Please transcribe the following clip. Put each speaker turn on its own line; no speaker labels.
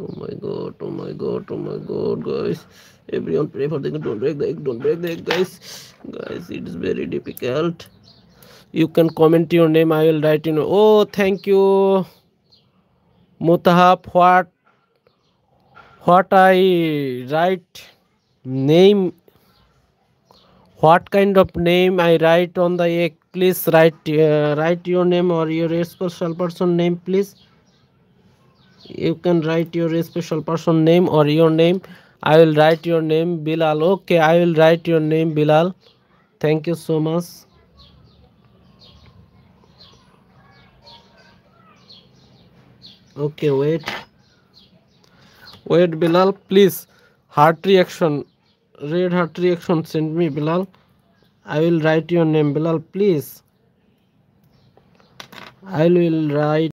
Oh my god, oh my god, oh my god, guys. Everyone pray for the egg. Don't break the egg, don't break the egg, guys. Guys, it is very difficult. You can comment your name, I will write in. Oh, thank you, Mutahab. What I write name, what kind of name I write on the egg? Please write your name or your special person name, please. You can write your special person name or your name. I will write your name, Bilal. Okay, I will write your name, Bilal. Thank you so much. Okay, wait, Bilal, please. Heart reaction, red heart reaction, send me, Bilal. I will write your name, Bilal, please. I will write